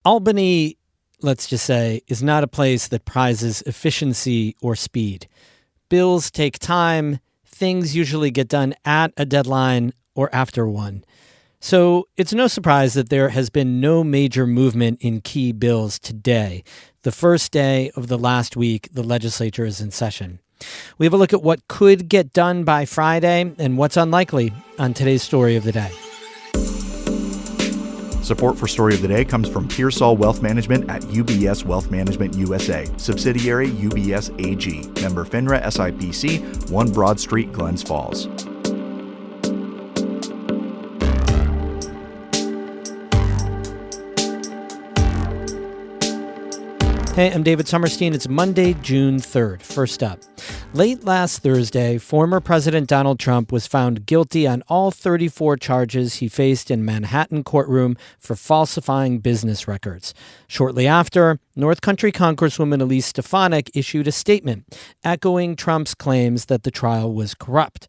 Albany, let's just say, is not a place that prizes efficiency or speed. Bills take time. Things usually get done at a deadline or after one. So it's no surprise that there has been no major movement in key bills today, the first day of the last week the legislature is in session. We have a look at what could get done by Friday and what's unlikely on today's Story of the Day. Support for Story of the Day comes from Pearsall Wealth Management at UBS Wealth Management USA, subsidiary UBS AG, member FINRA SIPC, 1 Broad Street, Glens Falls. Hey, I'm David Sommerstein. It's Monday, June 3rd. First up, late last Thursday, former President Donald Trump was found guilty on all 34 charges he faced in Manhattan courtroom for falsifying business records. Shortly after, North Country Congresswoman Elise Stefanik issued a statement echoing Trump's claims that the trial was corrupt.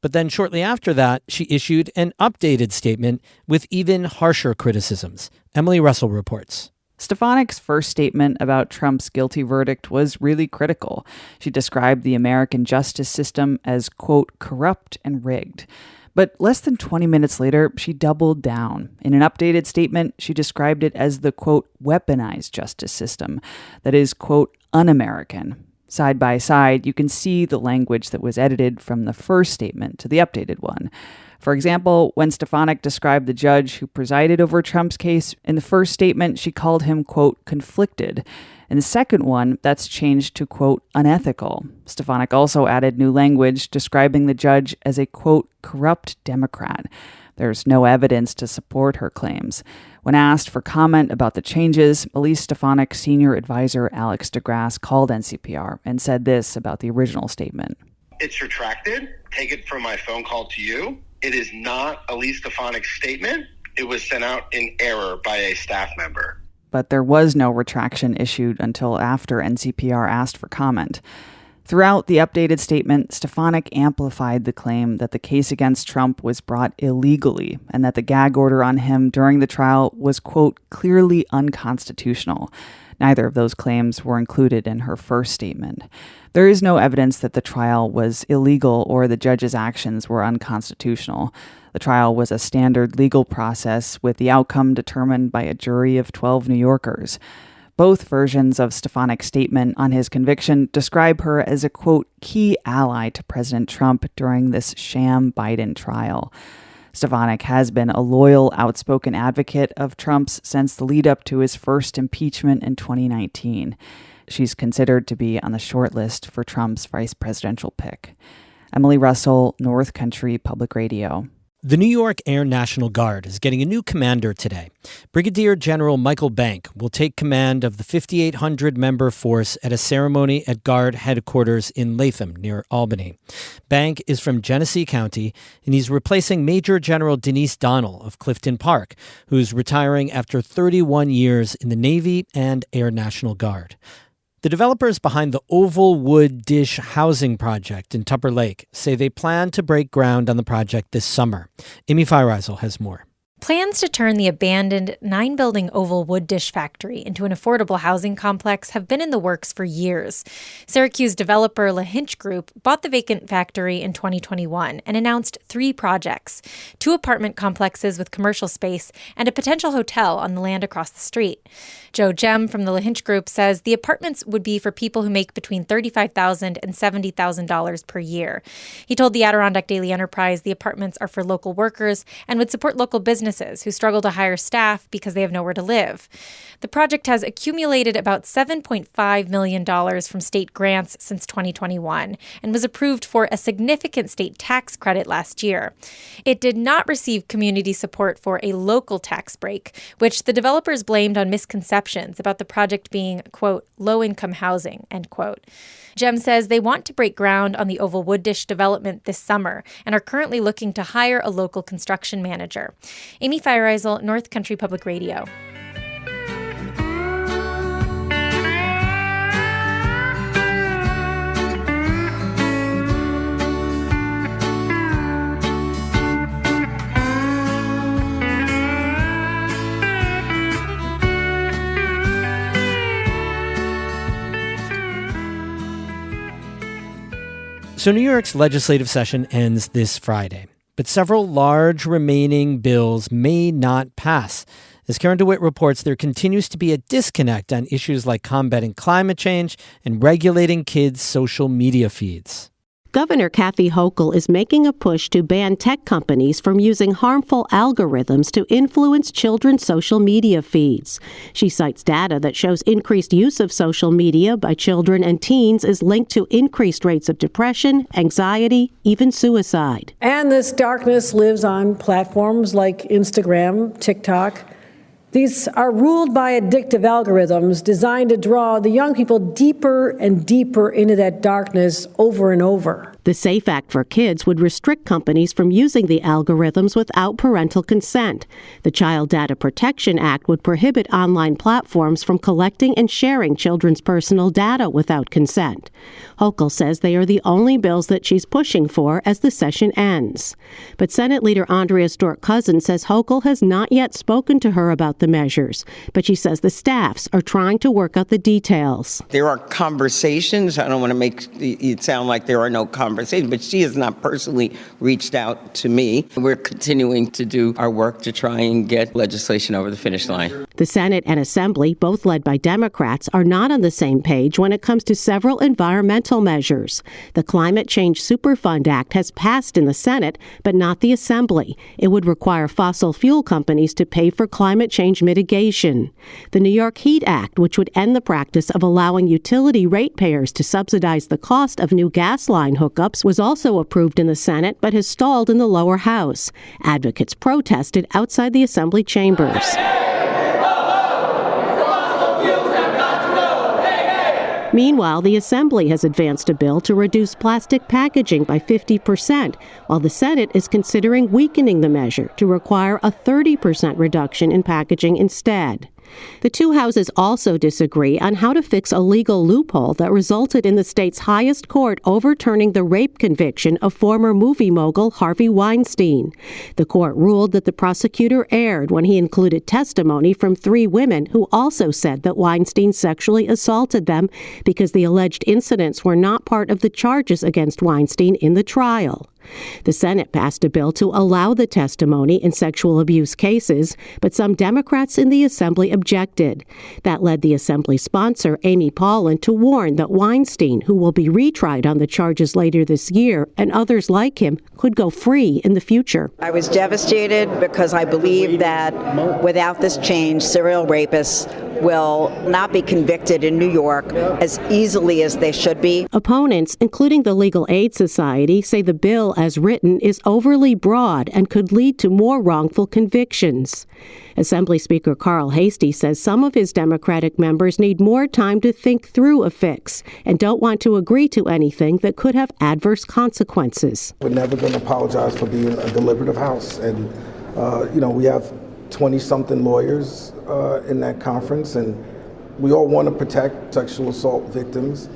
But then shortly after that, she issued an updated statement with even harsher criticisms. Emily Russell reports. Stefanik's first statement about Trump's guilty verdict was really critical. She described the American justice system as, quote, corrupt and rigged. But less than 20 minutes later, she doubled down. In an updated statement, she described it as the, quote, weaponized justice system that is, quote, un-American. Side by side, you can see the language that was edited from the first statement to the updated one. For example, when Stefanik described the judge who presided over Trump's case, in the first statement, she called him, quote, conflicted. In the second one, that's changed to, quote, unethical. Stefanik also added new language describing the judge as a, quote, corrupt Democrat. There's no evidence to support her claims. When asked for comment about the changes, Elise Stefanik's senior advisor Alex DeGrasse called NCPR and said this about the original statement. It's retracted. Take it from my phone call to you. It is not Elise Stefanik's statement. It was sent out in error by a staff member. But there was no retraction issued until after NCPR asked for comment. Throughout the updated statement, Stefanik amplified the claim that the case against Trump was brought illegally and that the gag order on him during the trial was, quote, clearly unconstitutional. Neither of those claims were included in her first statement. There is no evidence that the trial was illegal or the judge's actions were unconstitutional. The trial was a standard legal process with the outcome determined by a jury of 12 New Yorkers. Both versions of Stefanik's statement on his conviction describe her as a, quote, key ally to President Trump during this sham Biden trial. Stefanik has been a loyal, outspoken advocate of Trump's since the lead up to his first impeachment in 2019. She's considered to be on the short list for Trump's vice presidential pick. Emily Russell, North Country Public Radio. The New York Air National Guard is getting a new commander today. Brigadier General Michael Bank will take command of the 5,800-member force at a ceremony at Guard headquarters in Latham, near Albany. Bank is from Genesee County, and he's replacing Major General Denise Donnell of Clifton Park, who's retiring after 31 years in the Navy and Air National Guard. The developers behind the Oval Wood Dish housing project in Tupper Lake say they plan to break ground on the project this summer. Amy Feiereisel has more. Plans to turn the abandoned 9-building Oval Wood Dish factory into an affordable housing complex have been in the works for years. Syracuse developer LaHinch Group bought the vacant factory in 2021 and announced 3 projects, 2 apartment complexes with commercial space and a potential hotel on the land across the street. Joe Gem from the LaHinch Group says the apartments would be for people who make between $35,000 and $70,000 per year. He told the Adirondack Daily Enterprise the apartments are for local workers and would support local businesses who struggle to hire staff because they have nowhere to live. The project has accumulated about $7.5 million from state grants since 2021 and was approved for a significant state tax credit last year. It did not receive community support for a local tax break, which the developers blamed on misconceptions about the project being, quote, low-income housing, end quote. Gem says they want to break ground on the Oval Wood Dish development this summer and are currently looking to hire a local construction manager. Amy Feiereisel, North Country Public Radio. So New York's legislative session ends this Friday, but several large remaining bills may not pass. As Karen DeWitt reports, there continues to be a disconnect on issues like combating climate change and regulating kids' social media feeds. Governor Kathy Hochul is making a push to ban tech companies from using harmful algorithms to influence children's social media feeds. She cites data that shows increased use of social media by children and teens is linked to increased rates of depression, anxiety, even suicide. And this darkness lives on platforms like Instagram, TikTok. These are ruled by addictive algorithms designed to draw the young people deeper and deeper into that darkness over and over. The SAFE Act for Kids would restrict companies from using the algorithms without parental consent. The Child Data Protection Act would prohibit online platforms from collecting and sharing children's personal data without consent. Hochul says they are the only bills that she's pushing for as the session ends. But Senate Leader Andrea Stork-Cousins says Hochul has not yet spoken to her about the measures, but she says the staffs are trying to work out the details. There are conversations. I don't want to make it sound like there are no conversations, but she has not personally reached out to me. We're continuing to do our work to try and get legislation over the finish line. The Senate and Assembly, both led by Democrats, are not on the same page when it comes to several environmental measures. The Climate Change Superfund Act has passed in the Senate, but not the Assembly. It would require fossil fuel companies to pay for climate change mitigation. The New York Heat Act, which would end the practice of allowing utility ratepayers to subsidize the cost of new gas line hookups, was also approved in the Senate, but has stalled in the lower house. Advocates protested outside the Assembly chambers. Meanwhile, the Assembly has advanced a bill to reduce plastic packaging by 50%, while the Senate is considering weakening the measure to require a 30% reduction in packaging instead. The two houses also disagree on how to fix a legal loophole that resulted in the state's highest court overturning the rape conviction of former movie mogul Harvey Weinstein. The court ruled that the prosecutor erred when he included testimony from 3 women who also said that Weinstein sexually assaulted them because the alleged incidents were not part of the charges against Weinstein in the trial. The Senate passed a bill to allow the testimony in sexual abuse cases, but some Democrats in the Assembly objected. That led the Assembly sponsor, Amy Paulin, to warn that Weinstein, who will be retried on the charges later this year, and others like him, could go free in the future. I was devastated because I believe that without this change, serial rapists will not be convicted in New York as easily as they should be. Opponents, including the Legal Aid Society, say the bill as written is overly broad and could lead to more wrongful convictions. Assembly Speaker Carl Hastie says some of his Democratic members need more time to think through a fix and don't want to agree to anything that could have adverse consequences. We're never going to apologize for being a deliberative House. And, we have 20-something lawyers in that conference, and we all want to protect sexual assault victims,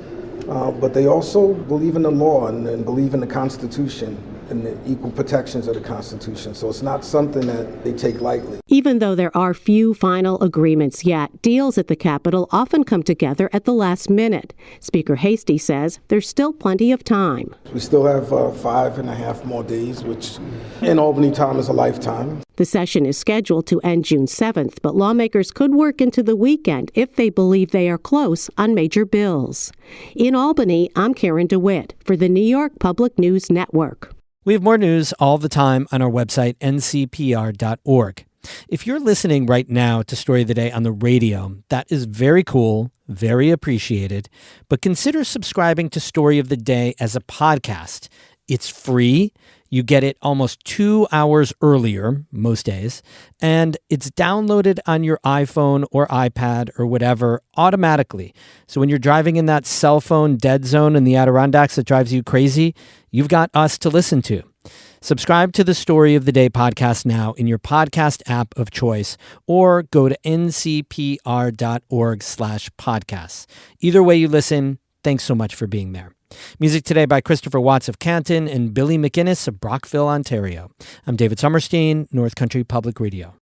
but they also believe in the law and believe in the Constitution and the equal protections of the Constitution. So it's not something that they take lightly. Even though there are few final agreements yet, deals at the Capitol often come together at the last minute. Speaker Hastie says there's still plenty of time. We still have 5.5 more days, which in Albany time is a lifetime. The session is scheduled to end June 7th, but lawmakers could work into the weekend if they believe they are close on major bills. In Albany, I'm Karen DeWitt for the New York Public News Network. We have more news all the time on our website, ncpr.org. If you're listening right now to Story of the Day on the radio, that is very cool, very appreciated, but consider subscribing to Story of the Day as a podcast. It's free. You get it almost 2 hours earlier, most days, and it's downloaded on your iPhone or iPad or whatever automatically. So when you're driving in that cell phone dead zone in the Adirondacks that drives you crazy, you've got us to listen to. Subscribe to the Story of the Day podcast now in your podcast app of choice, or go to ncpr.org/podcasts. Either way you listen, thanks so much for being there. Music today by Christopher Watts of Canton and Billy McInnes of Brockville, Ontario. I'm David Sommerstein, North Country Public Radio.